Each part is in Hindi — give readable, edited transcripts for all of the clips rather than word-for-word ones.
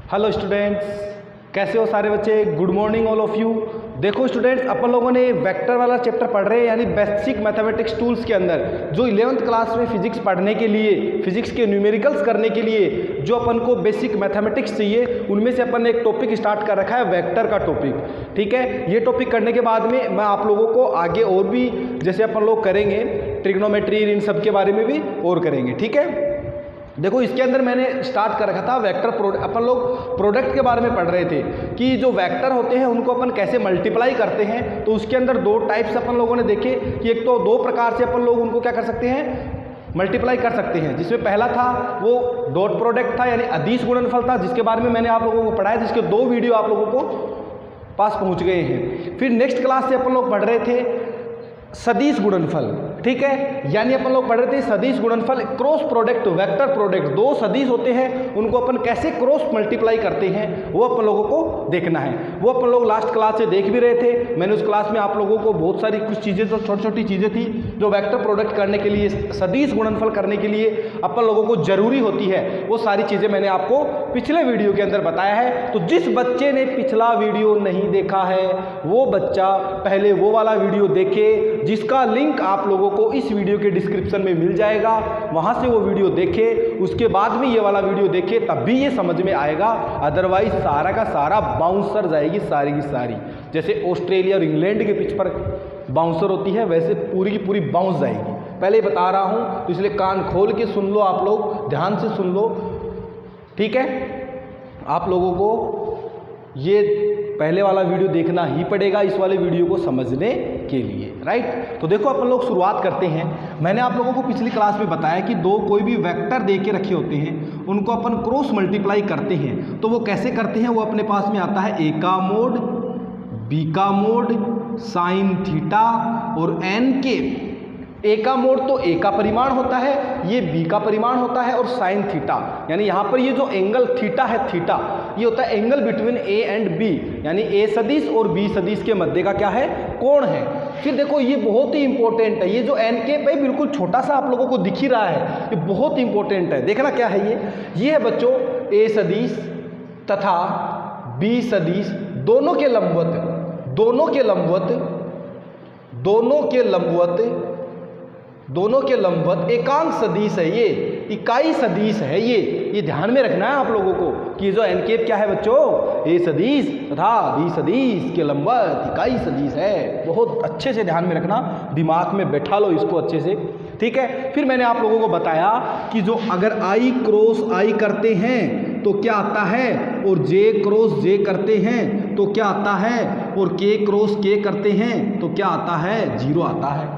हेलो स्टूडेंट्स, कैसे हो सारे बच्चे। Good morning all of you. देखो स्टूडेंट्स, अपन लोगों ने वेक्टर वाला चैप्टर पढ़ रहे हैं, यानी बेसिक मैथमेटिक्स टूल्स के अंदर जो 11th क्लास में फिजिक्स पढ़ने के लिए, फिजिक्स के न्यूमेरिकल्स करने के लिए जो अपन को बेसिक मैथमेटिक्स चाहिए, उनमें से अपन ने एक टॉपिक स्टार्ट कर रखा है, वेक्टर का टॉपिक। ठीक है, ये टॉपिक करने के बाद में मैं आप लोगों को आगे और भी जैसे अपन लोग करेंगे ट्रिग्नोमेट्री, इन सब के बारे में भी और करेंगे। ठीक है, देखो इसके अंदर मैंने स्टार्ट कर रखा था वेक्टर प्रोडक्ट। अपन लोग प्रोडक्ट के बारे में पढ़ रहे थे कि जो वेक्टर होते हैं उनको अपन कैसे मल्टीप्लाई करते हैं। तो उसके अंदर दो टाइप्स अपन लोगों ने देखे कि एक तो दो प्रकार से अपन लोग उनको क्या कर सकते हैं, मल्टीप्लाई कर सकते हैं। जिसमें पहला था वो डॉट प्रोडक्ट था, यानी अदिश गुणनफल था, जिसके बारे में मैंने आप लोगों को पढ़ाया, जिसके 2 वीडियो आप लोगों को पास पहुंच गए हैं। फिर नेक्स्ट क्लास से अपन लोग पढ़ रहे थे सदिश गुणनफल। ठीक है, यानी अपन लोग पढ़ रहे थे सदिश गुणनफल, क्रॉस प्रोडक्ट, वेक्टर प्रोडक्ट। 2 सदिश होते हैं, उनको अपन कैसे क्रॉस मल्टीप्लाई करते हैं वो अपन लोगों को देखना है। वो अपन लोग लास्ट क्लास से देख भी रहे थे। मैंने उस क्लास में आप लोगों को बहुत सारी कुछ चीज़ें, जो छोटी छोटी चीज़ें थी जो वेक्टर प्रोडक्ट करने के लिए, सदिश गुणनफल करने के लिए अपन लोगों को जरूरी होती है, वो सारी चीज़ें मैंने आपको पिछले वीडियो के अंदर बताया है। तो जिस बच्चे ने पिछला वीडियो नहीं देखा है वो बच्चा पहले वो वाला वीडियो देखे, जिसका लिंक आप लोगों को इस वीडियो के डिस्क्रिप्शन में मिल जाएगा। वहां से वो वीडियो देखे, उसके बाद में ये वाला वीडियो देखे, तब भी ये समझ में आएगा। अदरवाइज सारा का सारा बाउंसर जाएगी, सारी की सारी। जैसे ऑस्ट्रेलिया और इंग्लैंड के पिच पर बाउंसर होती है, वैसे पूरी की पूरी बाउंस जाएगी। पहले बता रहा हूँ, तो इसलिए कान खोल के सुन लो, आप लोग ध्यान से सुन लो। ठीक है, आप लोगों को ये पहले वाला वीडियो देखना ही पड़ेगा इस वाले वीडियो को समझने के लिए, राइट। तो देखो अपन लोग शुरुआत करते हैं। मैंने आप लोगों को पिछली क्लास में बताया कि दो कोई भी वेक्टर दे के रखे होते हैं, उनको अपन क्रॉस मल्टीप्लाई करते हैं। तो वो कैसे करते हैं, वो अपने पास में आता है ए का मोड, बी का मोड, साइन थीटा और एन के। ए का मोड तो ए का परिमाण होता है, ये बी का परिमाण होता है, और साइन थीटा, यानी यहाँ पर ये जो एंगल थीटा है, थीटा ये होता है angle between A and B, यानी ए सदिश और बी सदिश के मध्य का क्या है, कोण है। फिर देखो ये बहुत ही इंपॉर्टेंट है, ये जो एन के पे बिल्कुल छोटा सा आप लोगों को दिख ही रहा है, ये बहुत इंपॉर्टेंट है। देखना क्या है ये है बच्चों ए सदिश तथा बी सदिश दोनों के लंबवत, दोनों के लंबवत एकांक सदिश है, ये इकाई सदिश है। ये ध्यान में रखना है आप लोगों को कि जो एन केप क्या है बच्चों, ए सदिश तथा बी सदिश के लंबवत इकाई सदिश है। बहुत अच्छे से ध्यान में रखना, दिमाग में बैठा लो इसको अच्छे से। ठीक है, फिर मैंने आप लोगों को बताया कि जो अगर आई क्रॉस आई करते हैं तो क्या आता है, और जे क्रॉस जे करते हैं तो क्या आता है, और के क्रॉस के करते हैं तो क्या आता है, 0 आता है।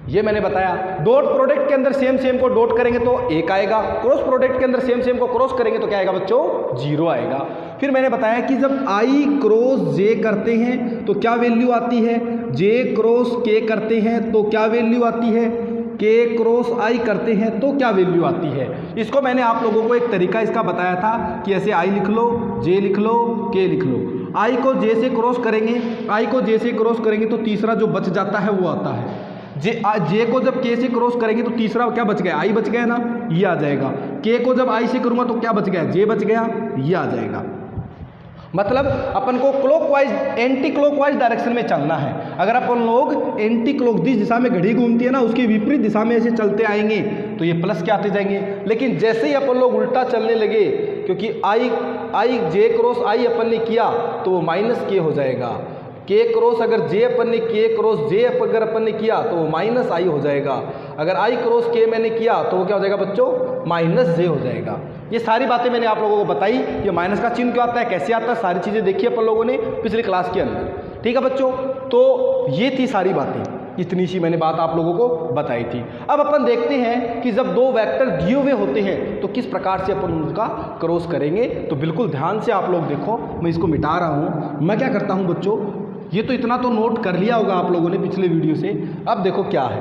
ये मैंने बताया। डॉट प्रोडक्ट के अंदर सेम सेम को डॉट करेंगे तो 1 आएगा, क्रॉस प्रोडक्ट के अंदर सेम सेम को क्रॉस करेंगे तो क्या आएगा बच्चों, 0 आएगा। फिर मैंने बताया कि जब आई क्रॉस जे करते हैं तो क्या वैल्यू आती है, जे क्रॉस के करते हैं तो क्या वैल्यू आती है, के क्रॉस आई करते हैं तो क्या वैल्यू आती है। इसको मैंने आप लोगों को एक तरीका इसका बताया था कि ऐसे आई लिख लो, जे लिख लो, के लिख लो। आई को जे से क्रॉस करेंगे, तो तीसरा जो बच जाता है वो आता है। जे को जब के से क्रॉस करेंगे तो तीसरा क्या बच गया, आई बच गया ना, ये आ जाएगा। के को जब आई से करूंगा तो क्या बच गया, जे बच गया, ये आ जाएगा। मतलब अपन को क्लॉकवाइज, एंटी क्लॉकवाइज डायरेक्शन में चलना है। अगर अपन लोग एंटी क्लॉक, जिस दिशा में घड़ी घूमती है ना, उसकी विपरीत दिशा में ऐसे चलते आएंगे तो ये प्लस के आते जाएंगे। लेकिन जैसे ही अपन लोग उल्टा चलने लगे, क्योंकि आई जे क्रॉस आई अपन ने किया तो वो माइनस के हो जाएगा। के क्रॉस अगर जे अपन ने, के क्रॉस जे अगर अपन ने किया तो वो माइनस आई हो जाएगा। अगर आई क्रॉस के मैंने किया तो वो क्या हो जाएगा बच्चों, माइनस जे हो जाएगा। ये सारी बातें मैंने आप लोगों को बताई। ये माइनस का चिन्ह क्यों आता है, कैसे आता है, सारी चीज़ें देखी अपन लोगों ने पिछली क्लास के अंदर। ठीक है बच्चों, तो ये थी सारी बातें, इतनी सी मैंने बात आप लोगों को बताई थी। अब अपन देखते हैं कि जब 2 वेक्टर दिए हुए होते हैं तो किस प्रकार से अपन उनका क्रॉस करेंगे। तो बिल्कुल ध्यान से आप लोग देखो, मैं इसको मिटा रहा हूँ। मैं क्या करता हूँ बच्चों, ये तो इतना तो नोट कर लिया होगा आप लोगों ने पिछले वीडियो से। अब देखो क्या है,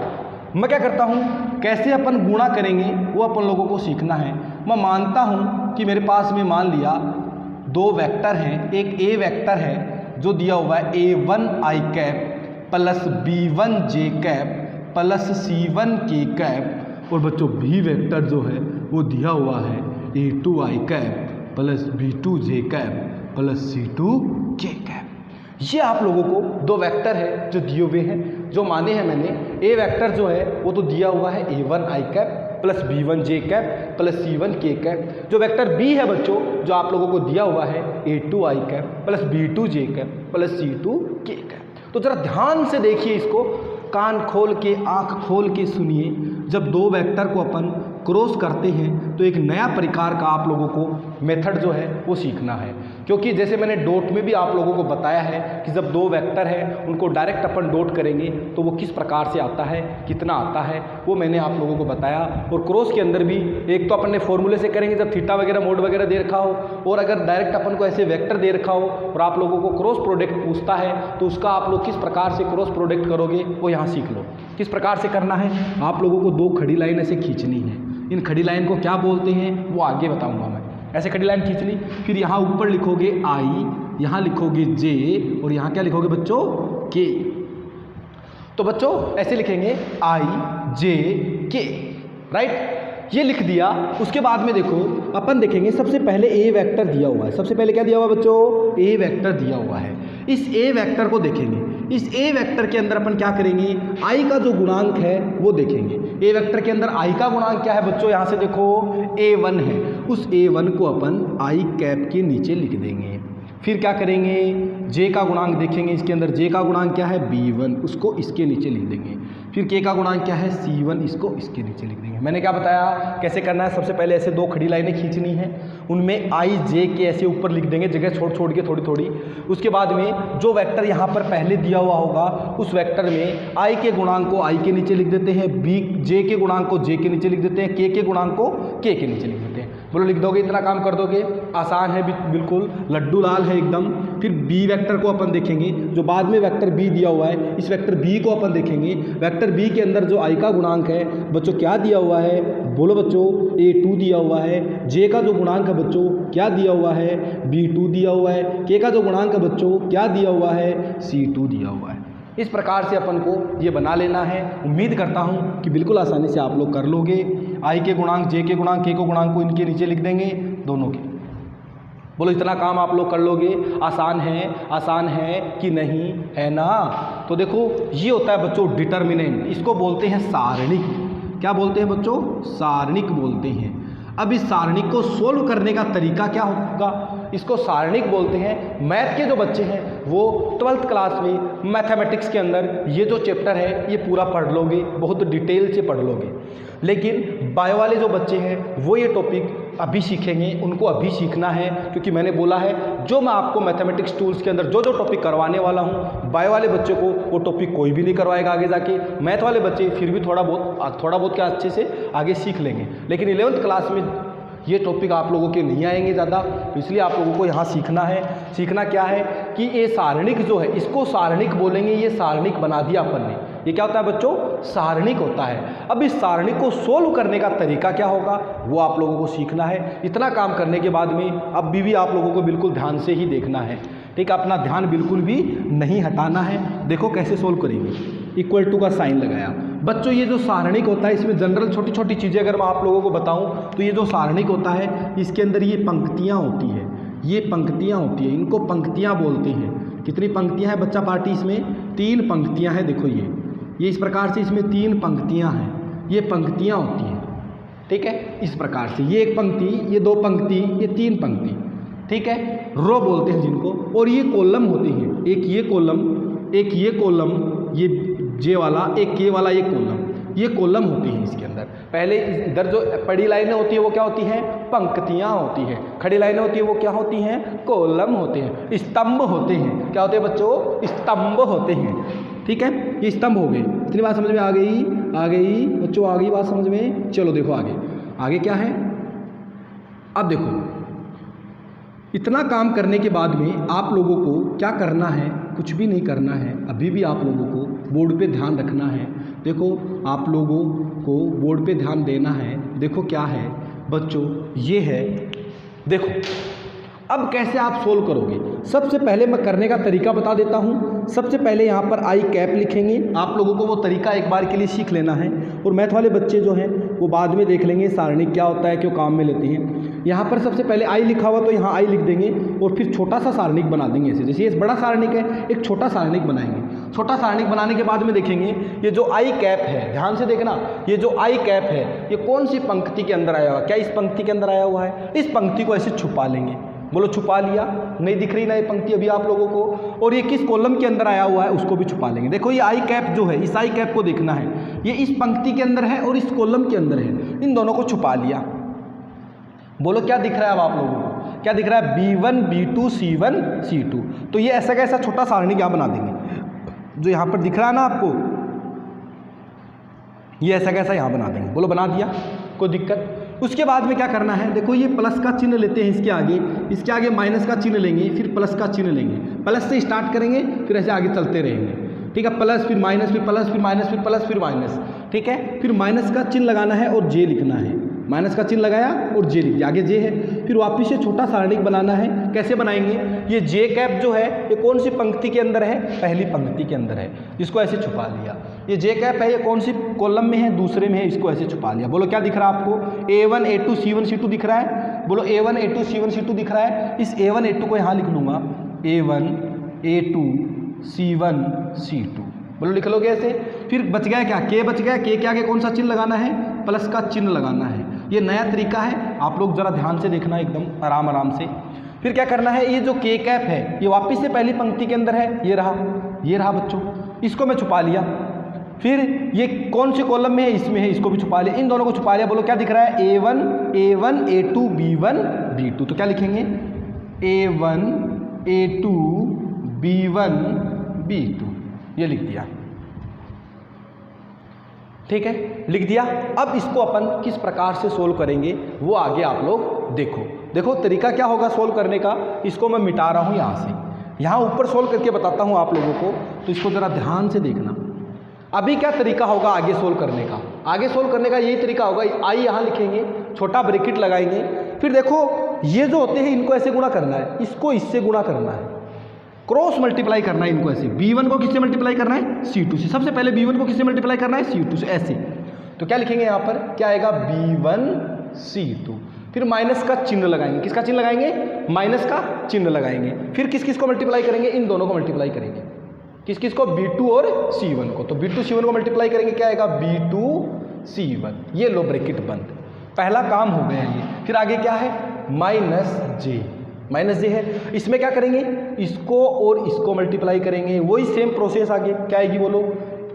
मैं क्या करता हूँ, कैसे अपन गुणा करेंगे वो अपन लोगों को सीखना है। मैं मानता हूँ कि मेरे पास में मान लिया 2 वेक्टर हैं, एक ए वेक्टर है जो दिया हुआ है a1 i cap plus b1 j cap plus c1 k cap, और बच्चों बी वेक्टर जो है वो दिया हुआ है a2 i cap plus B2J cap plus C2K cap. ये आप लोगों को दो वेक्टर है जो दिए हुए हैं, जो माने हैं मैंने। ए वेक्टर जो है वो तो दिया हुआ है A1I cap plus B1J cap plus C1K cap. जो वेक्टर बी है बच्चों, जो आप लोगों को दिया हुआ है A2I cap plus B2J cap plus C2K cap. तो जरा ध्यान से देखिए इसको, कान खोल के आंख खोल के सुनिए। जब दो वेक्टर को अपन क्रॉस करते हैं तो एक नया प्रकार का आप लोगों को मेथड जो है वो सीखना है, क्योंकि जैसे मैंने डॉट में भी आप लोगों को बताया है कि जब दो वेक्टर हैं उनको डायरेक्ट अपन डॉट करेंगे तो वो किस प्रकार से आता है, कितना आता है, वो मैंने आप लोगों को बताया। और क्रॉस के अंदर भी एक तो अपन ने फॉर्मूले से करेंगे जब थीटा वगैरह मोड वगैरह दे रखा हो, और अगर डायरेक्ट अपन को ऐसे वेक्टर दे रखा हो और आप लोगों को क्रॉस प्रोडक्ट पूछता है तो उसका आप लोग किस प्रकार से क्रॉस प्रोडक्ट करोगे वो यहाँ सीख लो। किस प्रकार से करना है, आप लोगों को दो खड़ी लाइन ऐसे खींचनी है। इन खड़ी लाइन को क्या बोलते हैं वो आगे बताऊंगा मैं। ऐसे खड़ी लाइन खींच ली, फिर यहाँ ऊपर लिखोगे I, यहाँ लिखोगे J और यहाँ क्या लिखोगे बच्चों K। तो बच्चों ऐसे लिखेंगे IJK, राइट। ये लिख दिया। उसके बाद में देखो अपन देखेंगे सबसे पहले A वेक्टर दिया हुआ है। सबसे पहले क्या दिया हुआ है बच्चों, A वेक्टर दिया हुआ है। इस A वेक्टर को देखेंगे। इस A वेक्टर के अंदर अपन क्या करेंगे, I का जो गुणांक है वो देखेंगे। A वेक्टर के अंदर I का गुणांक क्या है बच्चों, यहाँ से देखो A1 है। उस A1 को अपन I कैप के नीचे लिख देंगे। फिर क्या करेंगे, J का गुणांक देखेंगे। इसके अंदर J का गुणांक क्या है B1, उसको इसके नीचे लिख देंगे। फिर K का गुणांक क्या है C1, इसको इसके नीचे लिख देंगे। मैंने क्या बताया कैसे करना है। सबसे पहले ऐसे दो खड़ी लाइनें खींचनी है, उनमें IJK ऐसे ऊपर लिख देंगे, जगह छोड़ छोड़ के थोड़ी थोड़ी। उसके बाद में जो वेक्टर यहाँ पर पहले दिया हुआ होगा उस वेक्टर में I के गुणांक को I के नीचे लिख देते हैं, J के गुणांक को J के नीचे लिख देते हैं, K के गुणांक को K के नीचे लिख देते हैं। बोलो लिख दोगे, इतना काम कर दोगे, आसान है बिल्कुल, लड्डू लाल है एकदम। फिर B वेक्टर को अपन देखेंगे, जो बाद में वेक्टर B दिया हुआ है, इस वेक्टर B को अपन देखेंगे। वेक्टर B के अंदर जो I का गुणांक है बच्चों क्या दिया हुआ है, बोलो बच्चों A2 दिया हुआ है। J का जो गुणांक है बच्चों क्या दिया हुआ है, B2 दिया हुआ है। K का जो गुणांक है बच्चों क्या दिया हुआ है, C2 दिया हुआ है। इस प्रकार से अपन को ये बना लेना है। उम्मीद करता हूँ कि बिल्कुल आसानी से आप लोग कर लोगे। I के गुणांक, J के गुणांक, K के गुणांक को इनके नीचे लिख देंगे दोनों के। बोलो इतना काम आप लोग कर लोगे। आसान है कि नहीं, है ना। तो देखो ये होता है बच्चों डिटर्मिनेंट, इसको बोलते हैं सारणिक। क्या बोलते हैं बच्चों, सारणिक बोलते हैं। अब इस सारणिक को सोल्व करने का तरीका क्या होगा, इसको सारणिक बोलते हैं। मैथ के जो बच्चे हैं वो 12th क्लास में मैथमेटिक्स के अंदर ये जो चैप्टर है ये पूरा पढ़ लोगे, बहुत डिटेल से पढ़ लोगे। लेकिन बायो वाले जो बच्चे हैं वो ये टॉपिक अभी सीखेंगे, उनको अभी सीखना है, क्योंकि मैंने बोला है जो मैं आपको मैथमेटिक्स टूल्स के अंदर जो जो टॉपिक करवाने वाला हूँ, बायो वाले बच्चे को वो टॉपिक कोई भी नहीं करवाएगा आगे जाके। मैथ वाले बच्चे फिर भी थोड़ा बहुत क्या अच्छे से आगे सीख लेंगे, लेकिन 11th क्लास में ये टॉपिक आप लोगों के नहीं आएंगे ज़्यादा। तो इसलिए आप लोगों को यहाँ सीखना है। सीखना क्या है कि ये सारणिक जो है इसको सारणिक बोलेंगे। ये सारणिक बना दिया अपन ने, ये क्या होता है बच्चों, सारणिक होता है। अब इस सारणिक को सोल्व करने का तरीका क्या होगा वो आप लोगों को सीखना है। इतना काम करने के बाद में अब भी आप लोगों को बिल्कुल ध्यान से ही देखना है, ठीक है। अपना ध्यान बिल्कुल भी नहीं हटाना है। देखो कैसे सोल्व करेंगे। इक्वल टू का साइन लगाया बच्चों। ये जो सारणिक होता है इसमें जनरल छोटी छोटी चीज़ें अगर मैं आप लोगों को बताऊं तो ये जो सारणिक होता है इसके अंदर ये पंक्तियां होती है, ये पंक्तियां होती है, इनको पंक्तियां बोलते हैं। कितनी पंक्तियां हैं बच्चा पार्टी, इसमें 3 पंक्तियां हैं। देखो ये इस प्रकार से इसमें 3 पंक्तियां हैं, ये पंक्तियां होती हैं, ठीक है। इस प्रकार से ये एक पंक्ति, ये 2 पंक्ति, ये 3 पंक्ति, ठीक है। रो बोलते हैं जिनको। और ये कॉलम होते हैं, एक ये कॉलम, एक ये कॉलम, ये J वाला, एक K वाला, ये कॉलम, ये कॉलम होती है इसके अंदर। पहले इधर जो पड़ी लाइनें होती है वो क्या होती हैं, पंक्तियां होती हैं। खड़ी लाइनें होती है वो क्या होती हैं, कॉलम होते हैं। स्तंभ होते हैं, क्या होते हैं बच्चों, स्तंभ होते हैं, ठीक है। ये स्तंभ हो गए। इतनी बात समझ में आ गई बच्चों, आ गई बात समझ में। चलो देखो आगे क्या है। अब देखो इतना काम करने के बाद में आप लोगों को क्या करना है, कुछ भी नहीं करना है। अभी भी आप लोगों को बोर्ड पे ध्यान रखना है। देखो आप लोगों को बोर्ड पे ध्यान देना है। देखो क्या है बच्चों, ये है, देखो अब कैसे आप सोल्व करोगे? सबसे पहले मैं करने का तरीका बता देता हूँ। सबसे पहले यहाँ पर आई कैप लिखेंगे। आप लोगों को वो तरीका एक बार के लिए सीख लेना है, और मैथ वाले बच्चे जो हैं वो बाद में देख लेंगे सारणिक क्या होता है, क्यों काम में लेते हैं। यहाँ पर सबसे पहले आई लिखा हुआ तो यहाँ आई लिख देंगे, और फिर छोटा सा सारणिक बना देंगे ऐसे। जैसे ये बड़ा सारणिक है, एक छोटा सारणिक बनाएंगे। छोटा सारणिक बनाने के बाद में देखेंगे ये जो आई कैप है, ध्यान से देखना, ये जो आई कैप है ये कौन सी पंक्ति के अंदर आया हुआ है? क्या इस पंक्ति के अंदर आया हुआ है? इस पंक्ति को ऐसे छुपा लेंगे। बोलो छुपा लिया, नहीं दिख रही ना ये पंक्ति अभी आप लोगों को। और ये किस कॉलम के अंदर आया हुआ है उसको भी छुपा लेंगे। देखो ये आई कैप जो है, इस आई कैप को देखना है, ये इस पंक्ति के अंदर है और इस कॉलम के अंदर है। इन दोनों को छुपा लिया। बोलो क्या दिख रहा है अब आप लोगों को? क्या दिख रहा है? B1 B2 C1 C2। तो ये ऐसा का ऐसा छोटा सारणी क्या बना देंगे जो यहाँ पर दिख रहा है ना आपको, ये ऐसा कैसा यहाँ बना देंगे। बोलो बना दिया, कोई दिक्कत? उसके बाद में क्या करना है? देखो ये प्लस का चिन्ह लेते हैं इसके आगे माइनस का चिन्ह लेंगे, फिर प्लस का चिन्ह लेंगे। प्लस से स्टार्ट करेंगे, फिर ऐसे आगे चलते रहेंगे। ठीक है, प्लस फिर माइनस, फिर प्लस, फिर माइनस, फिर प्लस, फिर माइनस। ठीक है, फिर माइनस का चिन्ह लगाना है और जे लिखना है। माइनस का चिन्ह लगाया और जे लिख दिया, आगे जे है। फिर वापिस से छोटा सारणिक बनाना है। कैसे बनाएंगे? ये जे कैप जो है ये कौन सी पंक्ति के अंदर है? पहली पंक्ति के अंदर है, इसको ऐसे छुपा लिया। ये जे कैप है, ये कौन सी कॉलम में है? दूसरे में है, इसको ऐसे छुपा लिया। बोलो क्या दिख रहा है आपको? A1 A2 C1 C2 दिख रहा है। बोलो A1 A2 C1 C2 दिख रहा है। इस A1 A2 को यहाँ लिख लूँगा, A1 A2 C1 C2। बोलो लिख लोगे ऐसे। फिर बच गया क्या? के बच गया। के आगे कौन सा चिन्ह लगाना है? प्लस का चिन्ह लगाना है। ये नया तरीका है, आप लोग ज़रा ध्यान से देखना, एकदम आराम आराम से। फिर क्या करना है? ये जो के कैप है ये वापस से पहली पंक्ति के अंदर है, ये रहा बच्चों, इसको मैं छुपा लिया। फिर ये कौन से कॉलम में है? इसमें है, इसको भी छुपा लिया। इन दोनों को छुपा लिया। बोलो क्या दिख रहा है? A1 A2 B1 B2। तो क्या लिखेंगे? A1 A2 B1 B2, ये लिख दिया। ठीक है, लिख दिया। अब इसको अपन किस प्रकार से सोल्व करेंगे वो आगे आप लोग देखो तरीका क्या होगा सोल्व करने का। इसको मैं मिटा रहा हूँ यहाँ से, यहाँ ऊपर सोल्व करके बताता हूँ आप लोगों को, तो इसको ज़रा ध्यान से देखना। अभी क्या तरीका होगा आगे सोल्व करने का? आगे सोल्व करने का यही तरीका होगा, आई यहाँ लिखेंगे, छोटा ब्रैकेट लगाएंगे। फिर देखो ये जो होते हैं इनको ऐसे गुणा करना है, इसको इससे गुणा करना है, क्रॉस मल्टीप्लाई करना है इनको ऐसे। B1 को किससे मल्टीप्लाई करना है? C2 से। सबसे पहले B1 को किससे मल्टीप्लाई करना है? C2 से, ऐसे। तो क्या लिखेंगे यहाँ पर? क्या आएगा? B1 C2। फिर माइनस का चिन्ह लगाएंगे। किसका चिन्ह लगाएंगे? माइनस का चिन्ह लगाएंगे। फिर किस किस को मल्टीप्लाई करेंगे? इन दोनों को मल्टीप्लाई करेंगे। किस किस को? B2 और C1 को। तो B2 C1 को मल्टीप्लाई करेंगे, क्या आएगा? B2 C1। ये लो ब्रैकेट बंद, पहला काम हो गया ये। फिर आगे क्या है? माइनस जे है। इसमें क्या करेंगे? इसको और इसको मल्टीप्लाई करेंगे, वही सेम प्रोसेस आगे। क्या आएगी बोलो?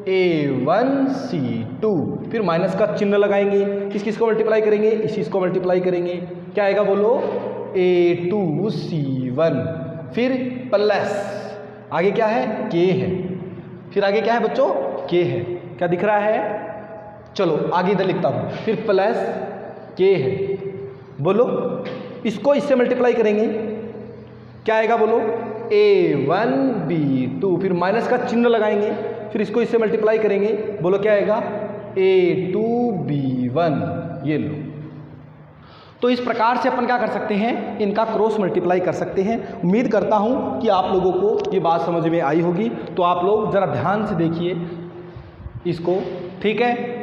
A1 C2। फिर माइनस का चिन्ह लगाएंगे, किस किस को मल्टीप्लाई करेंगे? इस को मल्टीप्लाई करेंगे, क्या आएगा बोलो? A2 C1। फिर प्लस, आगे क्या है? K है। फिर आगे क्या है बच्चों? K है। क्या दिख रहा है? चलो आगे इधर लिखता हूँ। फिर प्लस K है। बोलो इसको इससे मल्टीप्लाई करेंगे, क्या आएगा बोलो? A1 B2। फिर माइनस का चिन्ह लगाएंगे, फिर इसको इससे मल्टीप्लाई करेंगे, बोलो क्या आएगा? A2 B1। ये लो। तो इस प्रकार से अपन क्या कर सकते हैं? इनका क्रॉस मल्टीप्लाई कर सकते हैं। उम्मीद करता हूँ कि आप लोगों को ये बात समझ में आई होगी। तो आप लोग ज़रा ध्यान से देखिए इसको, ठीक है?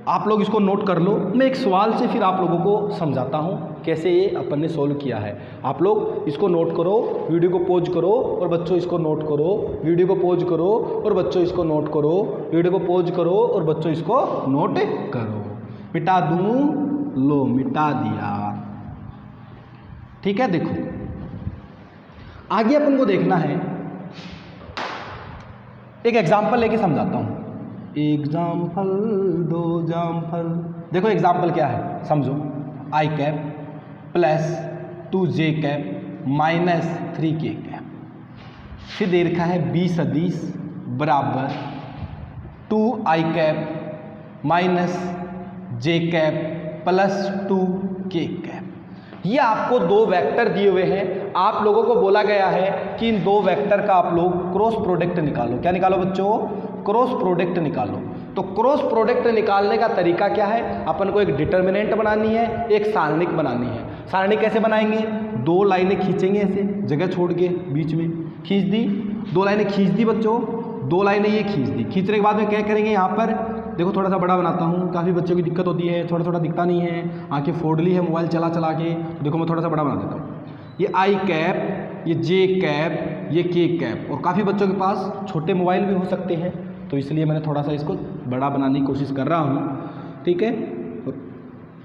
आप लोग इसको नोट कर लो। मैं एक सवाल से फिर आप लोगों को समझाता हूँ कैसे ये अपन ने सोल्व किया है। आप लोग इसको नोट करो, वीडियो को पॉज करो और बच्चों इसको नोट करो, वीडियो को पॉज करो और बच्चों इसको नोट करो, वीडियो को पॉज करो और बच्चों इसको नोट करो। मिटा दूँ? लो मिटा दिया। ठीक है, देखो आगे अपन को देखना है, एक एग्जाम्पल लेके समझाता हूँ। एग्जाम्पल दो जामफल। देखो एग्जाम्पल क्या है समझो। I cap plus 2j cap minus 3k cap. फिर दे रखा है b सदिश बराबर 2i cap minus j cap plus 2k cap. ये आपको दो वेक्टर दिए हुए हैं। आप लोगों को बोला गया है कि इन दो वेक्टर का आप लोग क्रॉस प्रोडक्ट निकालो। क्या निकालो बच्चों? क्रॉस प्रोडक्ट निकालो। तो क्रॉस प्रोडक्ट निकालने का तरीका क्या है? अपन को एक डिटर्मिनेंट बनानी है, एक सारणिक बनानी है। सारणिक कैसे बनाएंगे? दो लाइनें खींचेंगे ऐसे जगह छोड़ के बीच में, खींच दी, दो लाइनें खींच दी बच्चों, दो लाइनें ये खींच दी। खींचने के बाद में क्या करेंगे, यहाँ पर देखो थोड़ा सा बड़ा बनाता हूँ, काफ़ी बच्चों की दिक्कत होती है, थोड़ा थोड़ा दिखता नहीं है, आंखें फोड़ ली है मोबाइल चला चला के। तो देखो मैं थोड़ा सा बड़ा बना देता हूँ। ये आई कैप, ये जे कैप, ये के कैप, और काफ़ी बच्चों के पास छोटे मोबाइल भी हो सकते हैं, तो इसलिए मैंने थोड़ा सा इसको बड़ा बनाने की कोशिश कर रहा हूँ। ठीक है,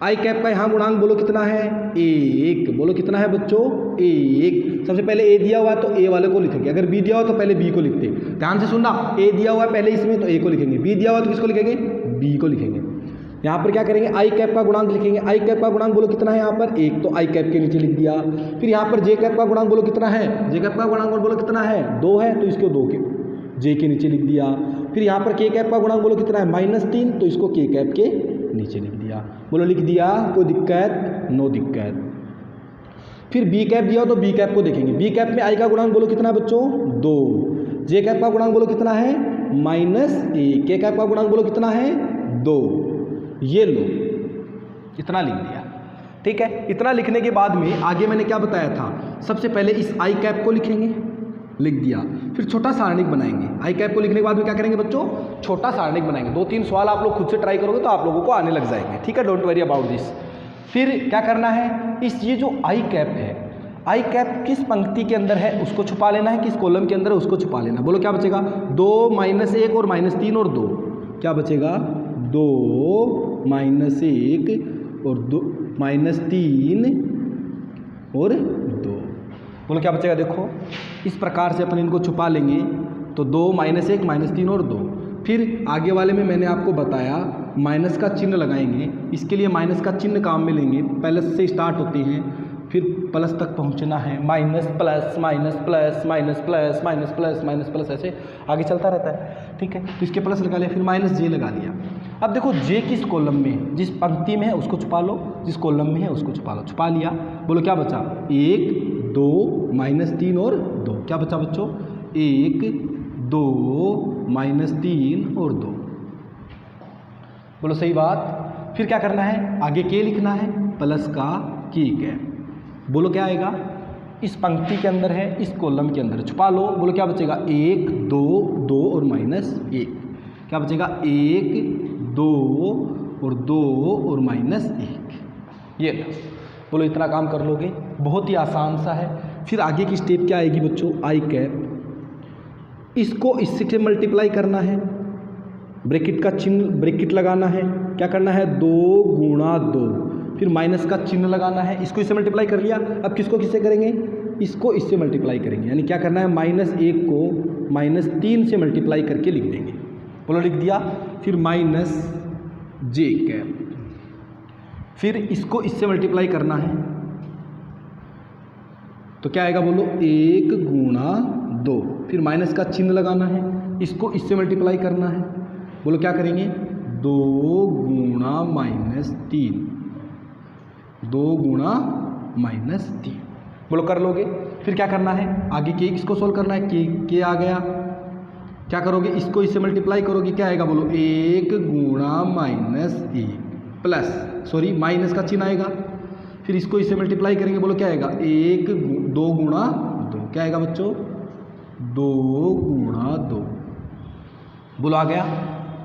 आई कैप का यहाँ गुणांक बोलो कितना है, 1। बोलो कितना है बच्चों, 1। सबसे पहले ए दिया हुआ है तो ए वाले को लिखेंगे, अगर बी दिया हुआ तो पहले बी को लिखते। ध्यान से सुनना, ए दिया हुआ है पहले इसमें तो ए को लिखेंगे, बी दिया हुआ तो किसको लिखेंगे, बी को लिखेंगे। यहाँ पर क्या करेंगे, आई कैप का गुणांक लिखेंगे। आई कैप का गुणांक बोलो कितना है यहाँ पर, 1, तो आई कैप के नीचे लिख दिया। फिर यहाँ पर जे कैप का गुणांक बोलो कितना है, जे कैप का गुणांक बोलो कितना है, 2 है, तो इसको 2 के जे के नीचे लिख दिया। फिर यहाँ पर के कैप का गुणांक बोलो कितना है, -3, तो इसको के कैप के नीचे लिख दिया। बोलो लिख दिया, कोई दिक्कत, नो दिक्कत। फिर बी कैप दिया हो तो बी कैप को देखेंगे। बी कैप में आई का गुणांक बोलो कितना है बच्चों, 2। जे कैप का गुणांक बोलो कितना है, -1। के कैप का गुणांक बोलो कितना है, 2। ये लो, इतना लिख दिया। ठीक है, इतना लिखने के बाद में आगे मैंने क्या बताया था, सबसे पहले इस आई कैप को लिखेंगे, लिख दिया। फिर छोटा सारणिक बनाएंगे। आई कैप को लिखने के बाद में क्या करेंगे बच्चों, छोटा सारणिक बनाएंगे। 2-3 सवाल आप लोग खुद से ट्राई करोगे तो आप लोगों को आने लग जाएंगे। ठीक है, डोंट वरी अबाउट दिस। फिर क्या करना है, इस ये जो आई कैप है, आई कैप किस पंक्ति के अंदर है उसको छुपा लेना है, किस कॉलम के अंदर है उसको छुपा लेना। बोलो क्या बचेगा, 2 -1 और -3 और 2, क्या बचेगा, 2 -1 और 2 -3 और 2। बोलो क्या बचेगा, देखो इस प्रकार से अपन इनको छुपा लेंगे तो 2 -1 -3 और 2। फिर आगे वाले में मैंने आपको बताया माइनस का चिन्ह लगाएंगे, इसके लिए माइनस का चिन्ह काम में लेंगे। प्लस से स्टार्ट होते हैं, फिर प्लस तक पहुंचना है, minus plus minus plus minus plus minus plus minus plus, ऐसे आगे चलता रहता है। ठीक है, तो इसके प्लस लगा लिया, फिर -j लगा लिया। अब देखो जे किस कॉलम में, जिस पंक्ति में है उसको छुपा लो, जिस कॉलम में है उसको छुपा लो। छुपा लिया, बोलो क्या बचा, 1 2 -3 और 2, क्या बचा बच्चों, 1 2 -3 और 2। बोलो सही बात। फिर क्या करना है, आगे के लिखना है, प्लस का के कैप। बोलो क्या आएगा, इस पंक्ति के अंदर है, इस कॉलम के अंदर छुपा लो। बोलो क्या बचेगा, 1 2 2 और -1, क्या बचेगा, 1 2 और 2 और -1। ये बोलो इतना काम कर लोगे, बहुत ही आसान सा है। फिर आगे की स्टेप क्या आएगी बच्चों, आई कैप, इसको इससे मल्टीप्लाई करना है, ब्रैकेट का चिन्ह, ब्रैकेट लगाना है, क्या करना है, 2 गुणा 2, फिर माइनस का चिन्ह लगाना है, इसको इससे मल्टीप्लाई कर लिया। अब किसको किससे करेंगे, इसको इससे मल्टीप्लाई करेंगे, यानी क्या करना है, -1 को -3 से मल्टीप्लाई करके लिख देंगे। बोलो लिख दिया। फिर -j कैप, फिर इसको इससे मल्टीप्लाई करना है, तो क्या आएगा बोलो, 1 गुणा 2, फिर माइनस का चिन्ह लगाना है, इसको इससे मल्टीप्लाई करना है। बोलो क्या करेंगे, 2 गुणा -3, 2 गुणा -3। बोलो कर लोगे। फिर क्या करना है, आगे के इसको सोल्व करना है, के आ गया, क्या करोगे, इसको इससे मल्टीप्लाई करोगे, क्या आएगा बोलो, 1 गुणा -1 प्लस, सॉरी माइनस का चिन्ह आएगा, फिर इसको इससे मल्टीप्लाई करेंगे, बोलो क्या आएगा, 2 गुणा 2, क्या आएगा बच्चों, 2 गुणा 2। बोलो आ गया।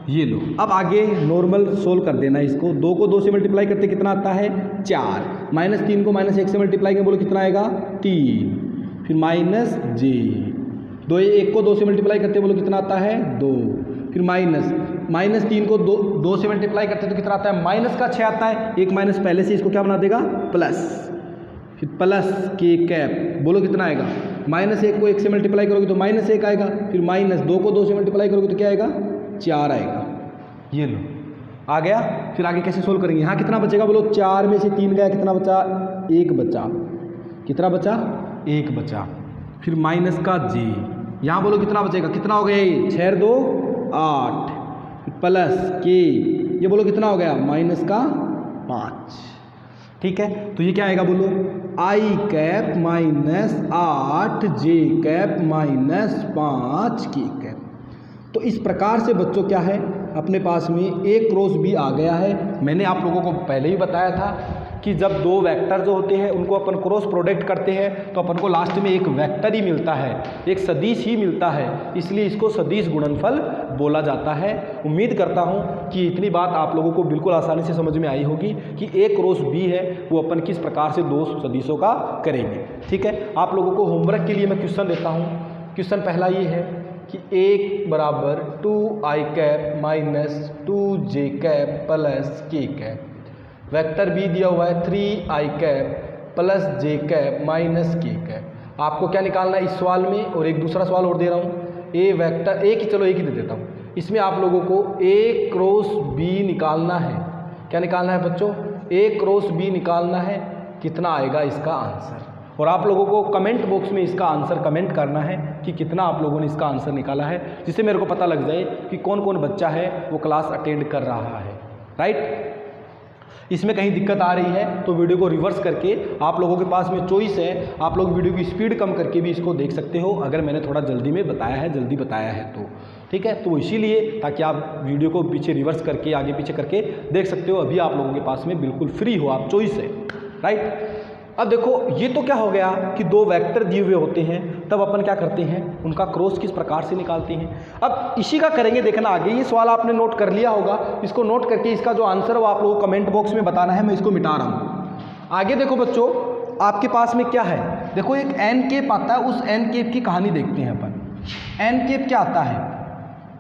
ये लो, अब आगे नॉर्मल सोल्व कर देना है इसको। 2 को 2 से मल्टीप्लाई करते कितना आता है, 4, -3 को -1 से मल्टीप्लाई करें, बोलो कितना आएगा, 3, फिर -j, 1 को 2 से मल्टीप्लाई करते बोलो कितना आता है, 2, फिर -3 को 2 से मल्टीप्लाई करते तो कितना आता है, माइनस का 6 आता है, एक माइनस पहले से, इसको क्या बना देगा, प्लस, फिर प्लस के कैप, बोलो कितना आएगा, -1 को 1 से मल्टीप्लाई करोगे तो -1 आएगा, फिर -2 को 2 से मल्टीप्लाई करोगे तो क्या आएगा, 4 आएगा। ये लो आ गया। फिर आगे कैसे सोल्व करेंगे, यहाँ कितना बचेगा बोलो, 4 में से 3 गया, कितना बचा, 1 बचा, कितना बचा, 1 बचा, फिर माइनस का j, यहाँ बोलो कितना बचेगा, कितना हो गया, 6 2 8, प्लस के, ये बोलो कितना हो गया, माइनस का 5। ठीक है, तो ये क्या आएगा बोलो, आई कैप -8 जे कैप -5 के कैप। तो इस प्रकार से बच्चों क्या है, अपने पास में A क्रॉस B आ गया है। मैंने आप लोगों को पहले ही बताया था कि जब दो वेक्टर जो होते हैं उनको अपन क्रॉस प्रोडक्ट करते हैं तो अपन को लास्ट में एक वेक्टर ही मिलता है, एक सदिश ही मिलता है, इसलिए इसको सदिश गुणनफल बोला जाता है। उम्मीद करता हूँ कि इतनी बात आप लोगों को बिल्कुल आसानी से समझ में आई होगी कि a क्रॉस b है वो अपन किस प्रकार से दो सदिशों का करेंगे। ठीक है, आप लोगों को होमवर्क के लिए मैं क्वेश्चन देता हूँ। क्वेश्चन पहला ये है कि a बराबर 2i cap minus 2j cap plus k cap, vector b दिया हुआ है 3i cap plus j cap minus k cap. आपको क्या निकालना है इस सवाल में, और एक दूसरा सवाल और दे रहा हूँ, a वेक्टर एक ही, चलो एक ही दे देता हूँ। इसमें आप लोगों को a क्रॉस b निकालना है। क्या निकालना है बच्चों? a क्रॉस b निकालना है। कितना आएगा इसका आंसर, और आप लोगों को कमेंट बॉक्स में इसका आंसर कमेंट करना है कि कितना आप लोगों ने इसका आंसर निकाला है, जिससे मेरे को पता लग जाए कि कौन कौन बच्चा है वो क्लास अटेंड कर रहा है। राइट, इसमें कहीं दिक्कत आ रही है तो वीडियो को रिवर्स करके, आप लोगों के पास में चॉइस है, आप लोग वीडियो की स्पीड कम करके भी इसको देख सकते हो, अगर मैंने थोड़ा जल्दी में बताया है, जल्दी बताया है तो। ठीक है, तो इसीलिए ताकि आप वीडियो को पीछे रिवर्स करके आगे पीछे करके देख सकते हो। अभी आप लोगों के पास में बिल्कुल फ्री हो, आप चॉइस है। राइट, अब देखो ये तो क्या हो गया कि दो वेक्टर दिए हुए होते हैं, तब अपन क्या करते हैं, उनका क्रॉस किस प्रकार से निकालते हैं। अब इसी का करेंगे, देखना आगे। ये सवाल आपने नोट कर लिया होगा, इसको नोट करके इसका जो आंसर है वो आप लोगों को कमेंट बॉक्स में बताना है, मैं इसको मिटा रहा हूँ। आगे देखो बच्चों, आपके पास में क्या है, देखो एक एन केप आता है, उस एन केप की कहानी देखते हैं अपन। एन केप क्या आता है,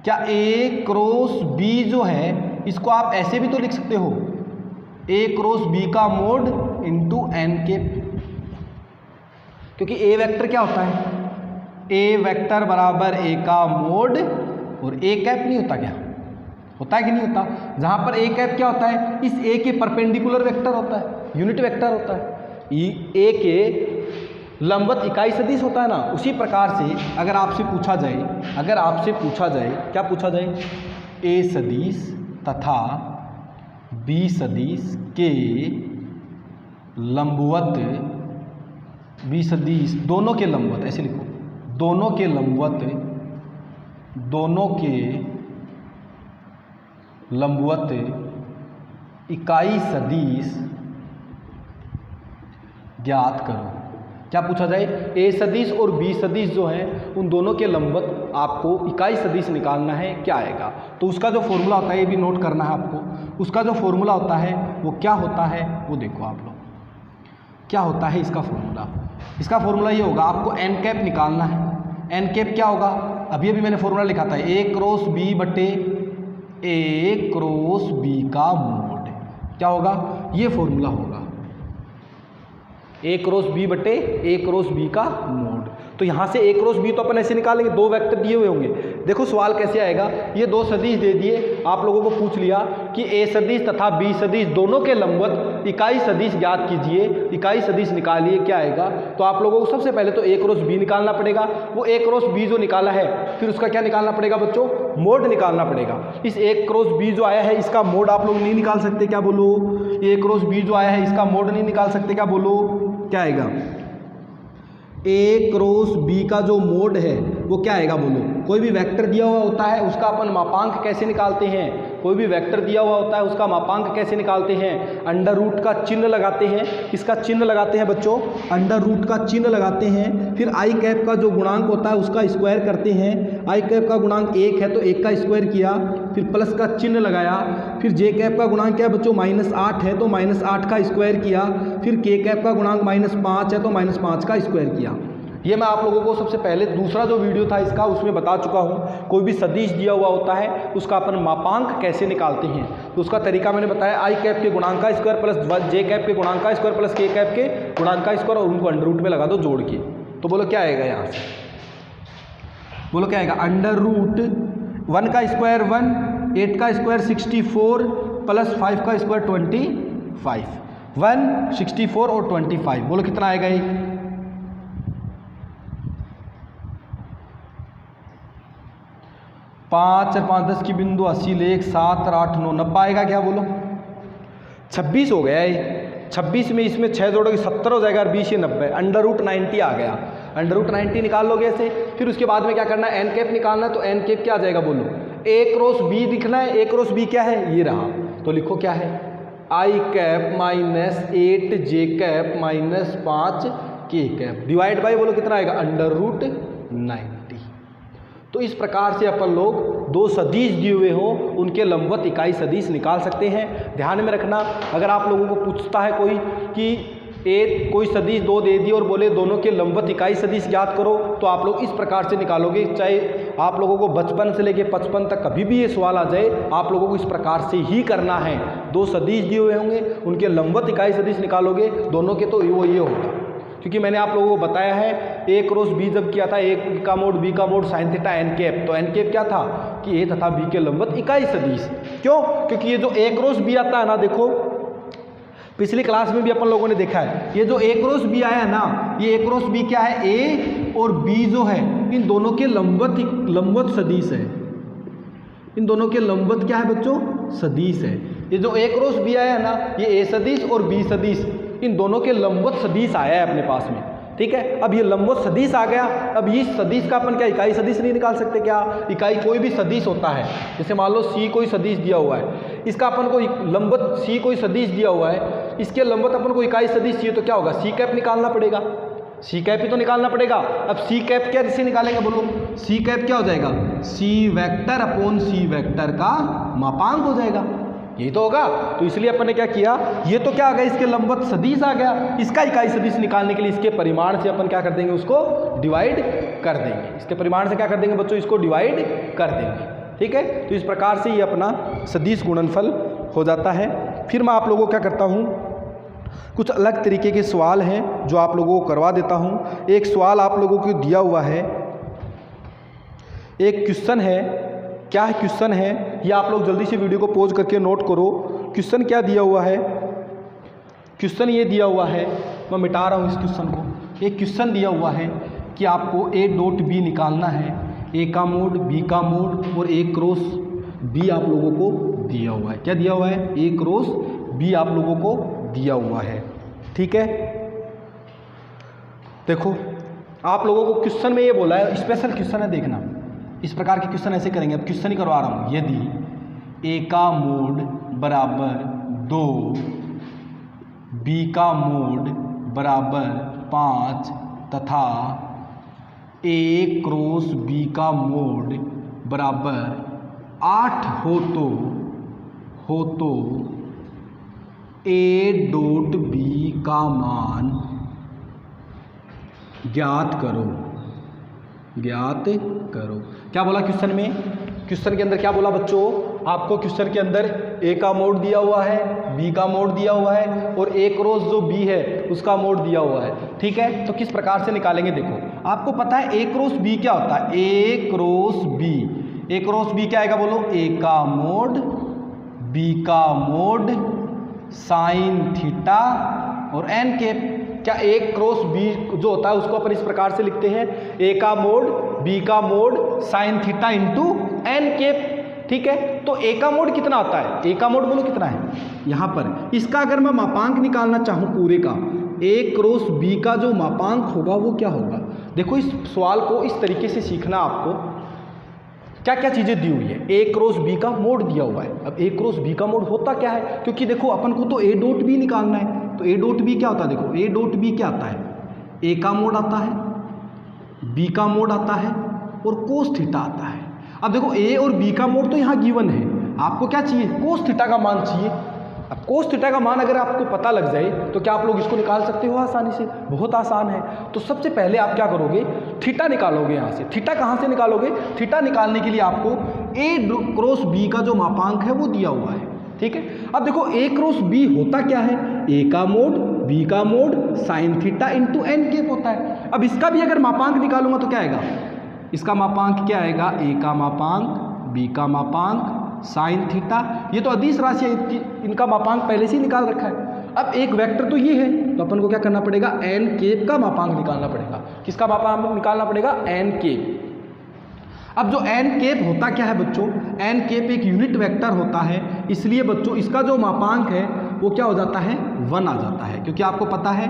क्या ए क्रॉस बी जो है इसको आप ऐसे भी तो लिख सकते हो, ए क्रॉस बी का मोड इंटू एन केप, क्योंकि ए वेक्टर क्या होता है, ए वेक्टर बराबर ए का मोड, और ए कैप नहीं होता क्या, होता है कि नहीं होता, जहां पर ए कैप क्या होता है, इस ए के परपेंडिकुलर वेक्टर होता है, यूनिट वेक्टर होता है, ए के लंबवत इकाई सदिश होता है ना। उसी प्रकार से अगर आपसे पूछा जाए, क्या पूछा जाए, ए सदिश तथा बी सदिश के लंबवत, बी सदिश दोनों के लंबवत, ऐसे लिखो, दोनों के लंबवत इकाई सदिश ज्ञात करो। क्या पूछा जाए, ए सदिश और बी सदिश जो है उन दोनों के लंबवत आपको इकाई सदिश निकालना है, क्या आएगा। तो उसका जो फॉर्मूला होता है, ये भी नोट करना है आपको, उसका जो फॉर्मूला होता है वो क्या होता है, वो देखो आप लोग क्या होता है इसका फॉर्मूला। इसका फॉर्मूला ये होगा, आपको एन कैप निकालना है। एन कैप क्या होगा, अभी मैंने फॉर्मूला लिखा था, ए क्रॉस बी बटे ए क्रॉस बी का मोड, क्या होगा, ये फॉर्मूला होगा, ए क्रॉस बी बटे ए क्रॉस बी का मोड। तो यहाँ से ए क्रॉस बी तो अपन ऐसे निकालेंगे, दो वेक्टर दिए हुए होंगे। देखो सवाल कैसे आएगा, ये दो सदिश दे दिए, आप लोगों को पूछ लिया कि ए सदिश तथा बी सदिश दोनों के लंबवत इकाई सदिश ज्ञात कीजिए, इकाई सदिश निकालिए, क्या आएगा। तो आप लोगों को सबसे पहले तो ए क्रॉस बी निकालना पड़ेगा। वो ए क्रॉस बी जो निकाला है, फिर उसका क्या निकालना पड़ेगा बच्चों, मोड निकालना पड़ेगा। इस ए क्रॉस बी जो आया है इसका मोड आप लोग नहीं निकाल सकते, क्या बोलो, ए क्रॉस बी जो आया है इसका मोड नहीं निकाल सकते, क्या बोलो, क्या आएगा, ए क्रॉस बी का जो मोड है वो क्या आएगा बोलो। कोई भी वेक्टर दिया हुआ होता है उसका अपन मापांक कैसे निकालते हैं, कोई भी वेक्टर दिया हुआ होता है उसका मापांक कैसे निकालते हैं, अंडर रूट का चिन्ह लगाते हैं। किसका चिन्ह लगाते हैं बच्चों, अंडर रूट का चिन्ह लगाते हैं। फिर आई कैप का जो गुणांक होता है उसका स्क्वायर करते हैं। आई कैप का गुणांक 1 है तो 1 का स्क्वायर किया, फिर प्लस का चिन्ह लगाया। फिर जे कैप का गुणांक क्या है बच्चों, -8 है तो -8 का स्क्वायर किया। फिर के कैप का गुणांक -5 है तो -5 का स्क्वायर किया। ये मैं आप लोगों को सबसे पहले दूसरा जो वीडियो था इसका उसमें बता चुका हूँ। कोई भी सदिश दिया हुआ होता है उसका अपन मापांक कैसे निकालते हैं, तो उसका तरीका मैंने बताया, आई कैप के गुणांक का स्क्वायर प्लस जे कैप के गुणांक का स्क्वायर प्लस के कैप के गुणांक का स्क्वायर, और उनको अंडर रूट में लगा दो जोड़ के। तो बोलो क्या आएगा, यहाँ से बोलो क्या आएगा, अंडर रूट 1 का स्क्वायर 1, 8 का स्क्वायर 64 प्लस 5 का स्क्वायर 25, 1 64 और 25, बोलो कितना आएगा ये, 5 और 5 10 की बिंदु 80 1 7 और 8 9 90 आएगा, क्या बोलो 26 हो गया ये। 26 में इसमें 6 जोड़ोगे 70 हो जाएगा और 20 ये 90, अंडर रूट 90 आ गया। अंडर रूट 90 निकाल लोगे ऐसे। फिर उसके बाद में क्या करना है, एन कैप निकालना है। तो एन कैप क्या आ जाएगा बोलो, ए क्रॉस बी लिखना है। ए क्रॉस बी क्या है, ये रहा, तो लिखो क्या है, आई कैप माइनस 8 जे कैप माइनस 5 के कैप डिवाइड बाई बोलो कितना आएगा √90। तो इस प्रकार से अपन लोग दो सदिश दिए हुए हो उनके लंबवत इकाई सदिश निकाल सकते हैं। ध्यान में रखना, अगर आप लोगों को पूछता है कोई कि एक कोई सदिश दो दे दी और बोले दोनों के लंबवत इकाई सदिश ज्ञात करो, तो आप लोग इस प्रकार से निकालोगे। चाहे आप लोगों को बचपन से लेके 55 तक कभी भी ये सवाल आ जाए, आप लोगों को इस प्रकार से ही करना है। दो सदिश दिए हुए होंगे, उनके लंबवत इकाई सदिश निकालोगे दोनों के, तो वो ये होगा। क्योंकि मैंने आप लोगों को बताया है a क्रॉस b जब किया था, a का मोड b का mod sine theta n cap, तो n कैप क्या था कि a तथा b के लंबवत इकाई सदिश। क्यों? क्योंकि ये जो a क्रॉस b आता है ना, देखो पिछली क्लास में भी अपन लोगों ने देखा है, ये जो a क्रॉस b आया है ना, ये a क्रॉस b क्या है, a और b जो है इन दोनों के लंबवत सदिश है। इन दोनों के लंबवत क्या है बच्चों, सदिश है। ये जो a क्रॉस b आया है ना, ये a सदिश और b सदिश इन दोनों के लंबवत सदिश आया है अपने पास में। ठीक है, अब ये लंबवत सदिश आ गया। अब इस सदिश का अपन क्या इकाई सदिश नहीं निकाल सकते क्या? इकाई कोई भी सदिश होता है, जैसे मान लो c कोई सदिश दिया हुआ है, इसका अपन को लंबवत c कोई सदिश दिया हुआ है, इसके लंबवत अपन को इकाई सदिश चाहिए, तो क्या होगा, c कैप निकालना पड़ेगा। c कैप ही तो निकालना पड़ेगा। अब c कैप क्या जिसे निकालेंगे बोलो, c कैप क्या हो जाएगा, c vector upon c vector का मापांक हो जाएगा, यही तो होगा। तो इसलिए अपन ने क्या किया, ये तो क्या आ गया, इसके लंबवत सदिश आ गया, इसका इकाई सदिश निकालने के लिए इसके परिमाण से अपन क्या कर देंगे, उसको डिवाइड कर देंगे। इसके परिमाण से क्या कर देंगे बच्चों, इसको डिवाइड कर देंगे। ठीक है, तो इस प्रकार से ये अपना सदिश गुणनफल हो जाता है। फिर मैं आप लोगों को क्या करता हूँ, कुछ अलग तरीके के सवाल हैं जो आप लोगों को करवा देता हूँ। एक सवाल आप लोगों को दिया हुआ है, एक क्वेश्चन है, क्या है क्वेश्चन है ये आप लोग जल्दी से वीडियो को पॉज करके नोट करो। क्वेश्चन क्या दिया हुआ है, क्वेश्चन ये दिया हुआ है, मैं मिटा रहा हूँ इस क्वेश्चन को। एक क्वेश्चन दिया हुआ है कि आपको a डॉट b निकालना है, a का मोड b का मोड और a क्रॉस b आप लोगों को दिया हुआ है। क्या दिया हुआ है, a क्रॉस b आप लोगों को दिया हुआ है। ठीक है, देखो आप लोगों को क्वेश्चन में ये बोला है, स्पेशल क्वेश्चन है, देखना इस प्रकार के क्वेश्चन ऐसे करेंगे। अब क्वेश्चन ही करवा रहा हूँ, यदि a का मोड बराबर 2, b का मोड बराबर 5 तथा a क्रॉस b का मोड बराबर 8 हो तो a डॉट b का मान ज्ञात करो। क्या बोला क्वेश्चन में, क्वेश्चन के अंदर क्या बोला बच्चों, आपको क्वेश्चन के अंदर a का मोड दिया हुआ है, b का मोड दिया हुआ है और a क्रॉस जो b है उसका मोड दिया हुआ है। ठीक है, तो किस प्रकार से निकालेंगे, देखो आपको पता है a क्रॉस b क्या होता है, a क्रॉस b क्या आएगा बोलो, a का मोड b का मोड साइन थीटा और n कैप। क्या a क्रॉस b जो होता है उसको अपन इस प्रकार से लिखते हैं, a का मोड b का mod sine theta into n cap. ठीक है, तो a का मोड कितना आता है, a का मोड बोलो कितना है यहाँ पर। इसका अगर मैं मापांक निकालना चाहूँ पूरे का, a क्रॉस b का जो मापांक होगा वो क्या होगा। देखो इस सवाल को इस तरीके से सीखना, आपको क्या क्या चीज़ें दी हुई है, a क्रॉस b का मोड दिया हुआ है। अब a क्रॉस b का मोड होता क्या है, क्योंकि देखो अपन को तो a डॉट b निकालना है, तो a डॉट b क्या होता है, देखो a डॉट b क्या आता है, a का मोड आता है, b का मोड आता है और कोस थीटा आता है। अब देखो a और b का मोड तो यहाँ गिवन है, आपको क्या चाहिए, कोस थीटा का मान चाहिए। अब कोस थीटा का मान अगर आपको पता लग जाए तो क्या आप लोग इसको निकाल सकते हो आसानी से, बहुत आसान है। तो सबसे पहले आप क्या करोगे, थीटा निकालोगे यहाँ से। थीटा कहाँ से निकालोगे, थीटा निकालने के लिए आपको a क्रॉस b का जो मापांक है वो दिया हुआ है। ठीक है, अब देखो a क्रॉस b होता क्या है, a का मोड b का mod sine theta into n cap होता है। अब इसका भी अगर मापांक निकालूंगा तो क्या आएगा, इसका मापांक क्या आएगा, a का मापांक b का मापांक साइन थीटा। ये तो अदिश राशि है, इनका मापांक पहले से ही निकाल रखा है। अब एक वेक्टर तो ये है, तो अपन को क्या करना पड़ेगा, n कैप का मापांक निकालना पड़ेगा। किसका मापांक निकालना पड़ेगा, n कैप। अब जो n कैप होता क्या है बच्चों, n कैप एक यूनिट वेक्टर होता है, इसलिए बच्चों इसका जो मापांक है वो क्या हो जाता है, 1 आ जाता है। क्योंकि आपको पता है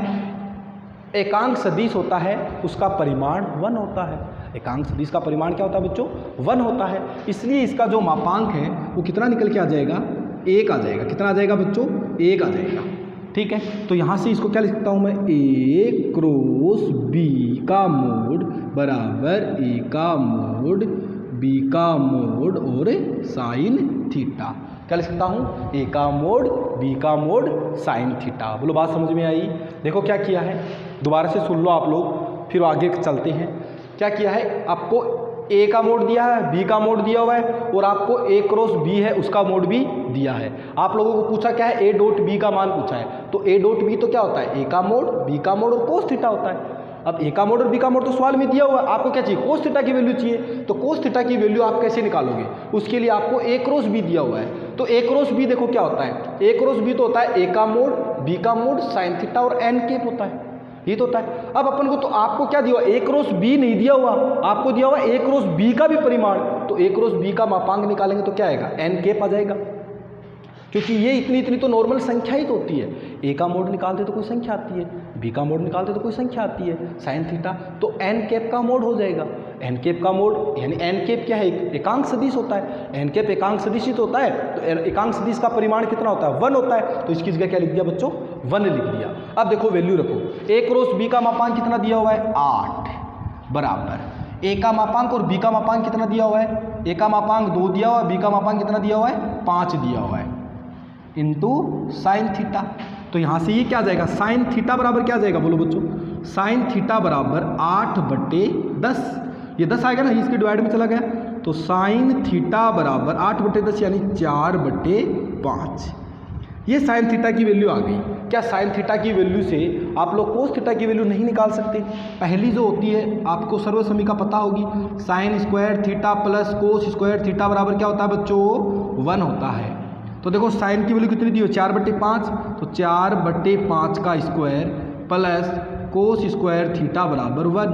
एकांक सदिश होता है उसका परिमाण 1 होता है। एकांक सदिश का परिमाण क्या होता है बच्चों, 1 होता है। इसलिए इसका जो मापांक है वो कितना निकल के आ जाएगा, 1 आ जाएगा। कितना आ जाएगा बच्चों? 1 आ जाएगा। ठीक है, तो यहाँ से इसको क्या लिख सकता हूँ मैं? A क्रॉस B का मोड बराबर A का मोड B का मोड और साइन थीटा। क्या लिख सकता हूँ? A का मोड B का मोड साइन थीटा। बोलो बात समझ में आई? देखो क्या किया है, दोबारा से सुन लो आप लोग, फिर आगे चलते हैं। क्या किया है, आपको A का मोड दिया है, B का मोड दिया हुआ है और आपको A क्रॉस B है उसका मोड भी दिया है। आप लोगों को पूछा क्या है? A डॉट B का मान पूछा है। तो A डॉट B तो क्या होता है? A का मोड B का मोड और कोस थीटा होता है। अब A का मोड और B का मोड तो सवाल में दिया हुआ है, आपको क्या चाहिए? कोस थीटा की वैल्यू चाहिए। तो कोस थीटा की वैल्यू आप कैसे निकालोगे? उसके लिए आपको A क्रॉस B दिया हुआ है। तो A क्रॉस B देखो क्या होता है? A क्रॉस B तो होता है A का मोड B का मोड साइन थीटा और n कैप होता है, ये तो होता है। अब अपन को तो आपको क्या दिया हुआ? A क्रॉस B नहीं दिया हुआ, आपको दिया हुआ A क्रॉस B का भी परिमाण। तो A क्रॉस B का मापांक निकालेंगे तो क्या आएगा? n कैप आ जाएगा, क्योंकि ये इतनी इतनी तो नॉर्मल संख्या ही तो होती है। A का मोड निकालते तो कोई संख्या आती है, B का मोड निकालते तो कोई संख्या आती है, साइन थीटा, तो n कैप का मोड हो जाएगा। n कैप का मोड यानी n कैप क्या है? एकांक सदिश होता है। n कैप एकांक सदिश ही तो होता है, तो एकांक सदिश का परिमाण कितना होता है? 1 होता है। तो इसकी जगह क्या लिख दिया बच्चों? 1 लिख दिया। अब देखो वैल्यू रखो, A क्रॉस B का मापांक कितना दिया हुआ है? 8 बराबर A का मापांक और B का मापांक कितना दिया हुआ है? A का मापांक 2 दिया हुआ है, B का मापांक कितना दिया हुआ है? 5 दिया हुआ है, इंटू साइन थीटा। तो यहाँ से ये क्या आ जाएगा? साइन थीटा बराबर क्या आ जाएगा? बोलो बच्चों, साइन थीटा बराबर 8/10। ये 10 आएगा ना, इसके डिवाइड में चला गया, तो साइन थीटा बराबर 8/10 यानी 4/5। ये साइन थीटा की वैल्यू आ गई। क्या साइन थीटा की वैल्यू से आप लोग कोस थीटा की वैल्यू नहीं निकाल सकते? पहली जो होती है आपको सर्वसमी का पता होगी, sine square theta plus cos square theta बराबर क्या होता है बच्चों? 1 होता है। तो देखो साइन की वैल्यू कितनी दी हो? 4/5, तो 4/5 का square plus cos square theta बराबर 1।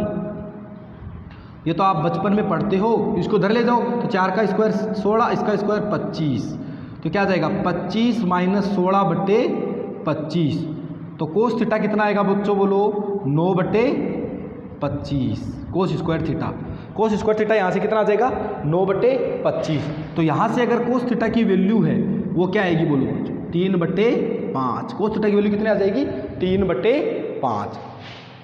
ये तो आप बचपन में पढ़ते हो, इसको धर ले जाओ, तो 4 का स्क्वायर 16, इसका स्क्वायर 25, तो क्या आ जाएगा? 25 माइनस 16/25। तो कोस थीटा कितना आएगा बच्चों? बोलो 9/25 cos square theta. Cos square theta यहाँ से कितना आ जाएगा? 9/25। तो यहाँ से अगर कोस थीटा की वैल्यू है वो क्या आएगी? बोलो 3/5। कोस थीटा की वैल्यू कितनी आ जाएगी? 3/5।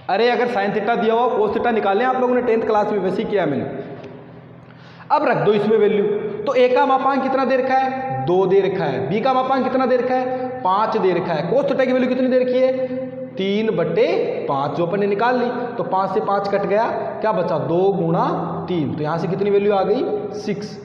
अरे अगर साइन थीटा दिया हुआ कोस थीटा निकालने आप लोगों ने 10th क्लास में वैसे ही किया मैंने। अब रख दो इसमें वैल्यू, तो A का मापांक कितना दे रखा है? 2 दे रखा है। B का मापांक कितना दे रखा है? 5 दे रखा है। कोस थीटा की वैल्यू कितनी दे रखी है? 3/5 जो अपन ने निकाल ली। तो 5 से 5 कट गया, क्या बचा? 2 गुणा 3, तो यहाँ से कितनी वैल्यू आ गई? 6।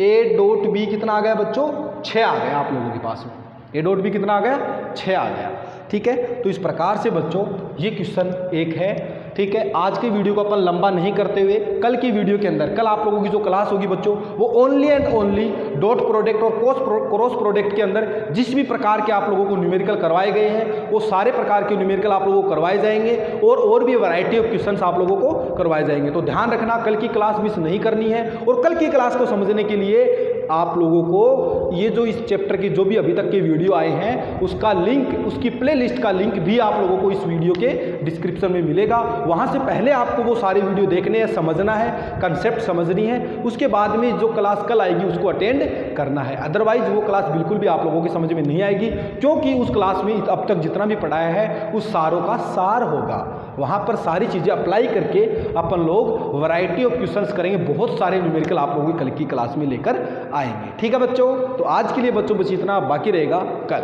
A डॉट B कितना आ गया बच्चों? 6 आ गया आप लोगों के पास में। A डॉट B कितना आ गया? 6 आ गया। ठीक है, तो इस प्रकार से बच्चों ये क्वेश्चन 1 है। ठीक है, आज के वीडियो को अपन लंबा नहीं करते हुए कल की वीडियो के अंदर, कल आप लोगों की जो क्लास होगी बच्चों, वो only and only dot product और क्रॉस प्रोडक्ट के अंदर जिस भी प्रकार के आप लोगों को न्यूमेरिकल करवाए गए हैं वो सारे प्रकार के न्यूमेरिकल आप लोगों को करवाए जाएंगे और भी वैरायटी ऑफ क्वेश्चंस आप लोगों को करवाए जाएंगे। तो ध्यान रखना, कल की क्लास मिस नहीं करनी है। और कल की क्लास को समझने के लिए आप लोगों को ये जो इस चैप्टर की जो भी अभी तक के वीडियो आए हैं उसका लिंक, उसकी प्लेलिस्ट का लिंक भी आप लोगों को इस वीडियो के डिस्क्रिप्शन में मिलेगा। वहां से पहले आपको वो सारे वीडियो देखने हैं, समझना है, कंसेप्ट समझनी है, उसके बाद में जो क्लास कल आएगी उसको अटेंड करना है। अदरवाइज वो क्लास बिल्कुल भी आप लोगों की समझ में नहीं आएगी, क्योंकि उस क्लास में अब तक जितना भी पढ़ाया है उस सारों का सार होगा। वहाँ पर सारी चीज़ें अप्लाई करके अपन लोग वैरायटी ऑफ क्वेश्चंस करेंगे, बहुत सारे न्यूमेरिकल आप लोगों की कल की क्लास में लेकर आएंगे। ठीक है बच्चों, तो आज के लिए बच्चों बस इतना, बाकी रहेगा कल।